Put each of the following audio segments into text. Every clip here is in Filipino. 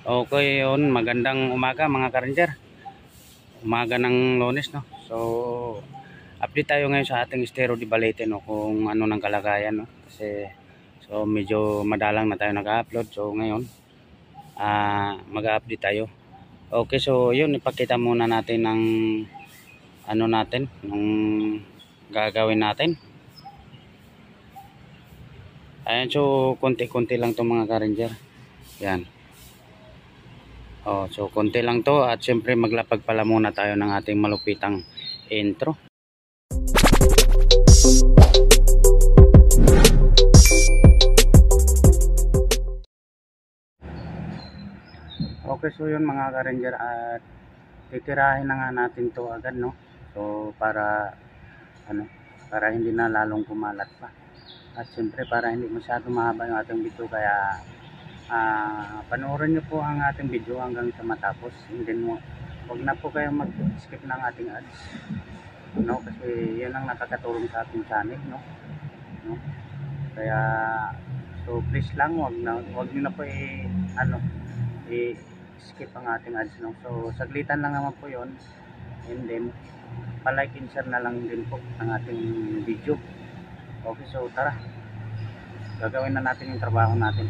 Okay yun, magandang umaga mga ka-ranger. Umaga ng Lunes, no. So, update tayo ngayon sa ating estero di Balete, no, kung ano ng kalagayan, no. Kasi so medyo madalang na tayo nag-upload. So ngayon, mag-update tayo. Okay, so yun, ipakita muna natin ng ano natin, nung gagawin natin. Ayan, so konti-konti lang 'to mga ka-ranger. Yan. Oh, so konti lang 'to at syempre maglapag pala muna tayo ng ating malupitang intro. Okay, so yun mga ka-ranger, at titirahin na nga natin 'to agad, no. So para ano, para hindi na lalong kumalat pa. At syempre para hindi masyado mahaba yung ating video, kaya panoorin niyo po ang ating video hanggang sa matapos. And then wag na po kayong mag-skip ng ating ads, no, kasi yan ang nakakatulong sa ating channel, no. Kaya so please lang, wag niyo na po i-skip ang ating ads, no. So saglitan lang naman po 'yon, and then pa-like and share na lang din po ang ating video. Okay, so tara, gagawin na natin yung trabaho natin.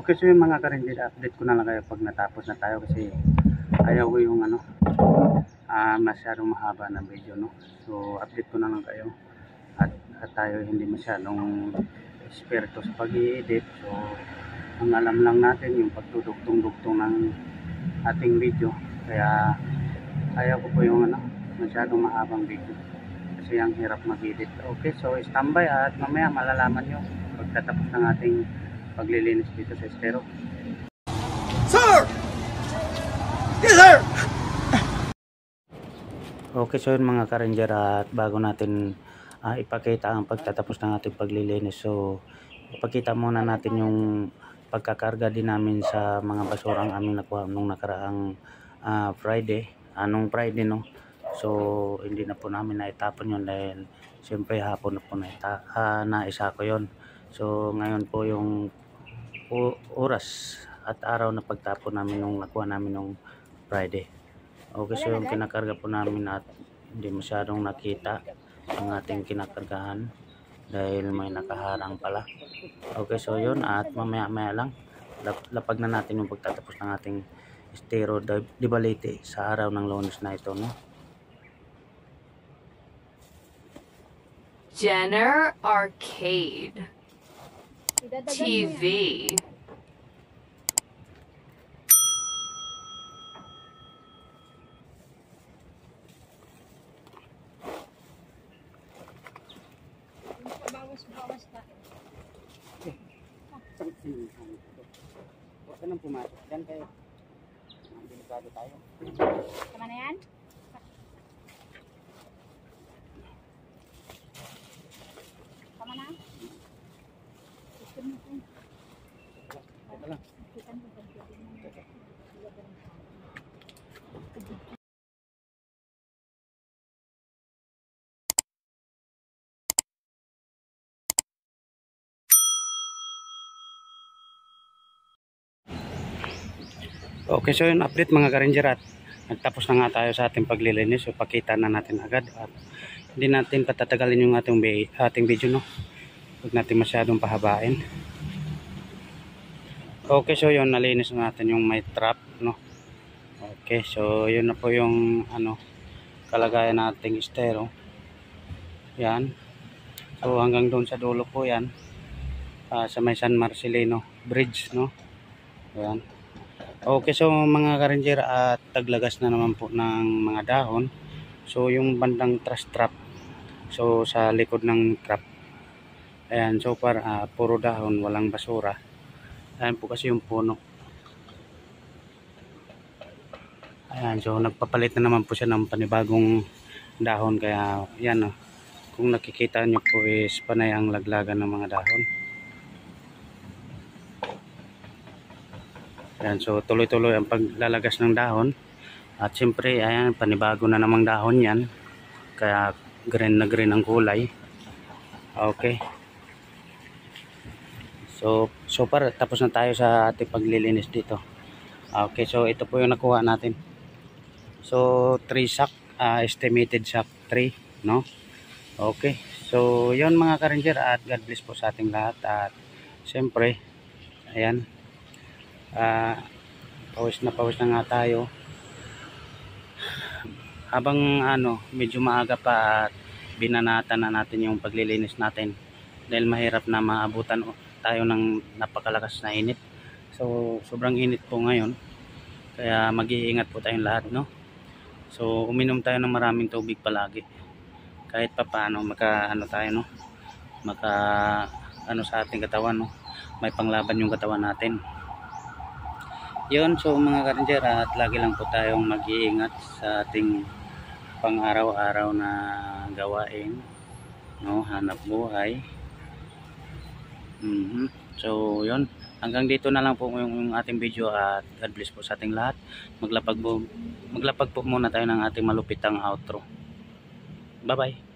Okay, so yung mga ka-ranger, update ko na lang kayo pag natapos na tayo kasi ayaw ko yung masyadong mahaba na video, no? So update ko na lang kayo at tayo hindi masyadong esperto sa pag-i-edit. So ang alam lang natin yung pagdudugtong-dugtong ng ating video, kaya ayaw ko po yung masyadong mahabang video kasi ang hirap mag-edit. Okay, so standby at mamaya malalaman nyo pagtatapos ng ating paglilinis dito sa estero. Sir! Yes, sir! Okay, so yun mga ka-ranger, at bago natin ipakita ang pagtatapos ng ating paglilinis, so ipakita muna natin yung pagkakarga din namin sa mga basurang aming nakuha nung nakaraang Friday, nung Friday, no? So hindi na po namin naitapon yun dahil siyempre hapon na po naisa ko yun. So ngayon po yung oras at araw na pagtapon namin nung nakuha namin nung Friday. Okay, so yung kinakarga po namin at hindi masyadong nakita ang ating kinakargahan dahil may nakaharang pala. Okay, so yun, at mamaya lang lapag na natin yung pagtatapos ng ating estero di Balete sa araw ng Lunes na ito, no? Jenner Arcade TV. Bawas pa. Huwag ka nang pumasok dyan kayo. Delikado tayo. Tama na yan? Tama na? Gusto mo ito? Teka lang. Kita mo ba? Okay, so yun, update mga ka-ranger, at nagtapos na nga tayo sa ating paglilinis. So pakita na natin agad at hindi natin patatagalin yung ating video, no? Huwag natin masyadong pahabain. Okay, so yun, nalinis na natin yung may trap, no? Okay, so yun na po yung kalagayan nating estero. Yan. So hanggang doon sa dulo po yan, sa may San Marcelino Bridge, no? Yan. Okay, so mga ka-ranger, at taglagas na naman po ng mga dahon. So yung bandang truss trap, so sa likod ng trap, ayan, so para puro dahon, walang basura. Ayan po kasi yung puno. Ayan, so nagpapalit na naman po siya ng panibagong dahon, kaya yan, kung nakikita nyo po is panay ang laglagan ng mga dahon. Ayan, so tuloy-tuloy ang paglalagas ng dahon. At siyempre, ayan, panibago na namang dahon yan. Kaya green na green ang kulay. Okay. So para tapos na tayo sa ating paglilinis dito. Okay, so ito po yung nakuha natin. So 3 sack, estimated sack 3, no? Okay. So yun mga ka-ranger, at God bless po sa ating lahat. At siyempre, ayan, pawis na nga tayo habang medyo maaga pa, at binanatan na natin yung paglilinis natin dahil mahirap na maabutan tayo ng napakalakas na init. So sobrang init po ngayon, kaya mag-iingat po tayong lahat, no? So uminom tayo ng maraming tubig palagi, kahit pa paano tayo, no? Sa ating katawan, no? May panglaban yung katawan natin. Yun, so mga ka-ranger, at lagi lang po tayong mag-iingat sa ating pang-araw-araw na gawain, no? Hanap buhay. So yun, hanggang dito na lang po yung ating video, at God bless po sa ating lahat. Maglapag po muna tayo ng ating malupitang outro. Bye bye.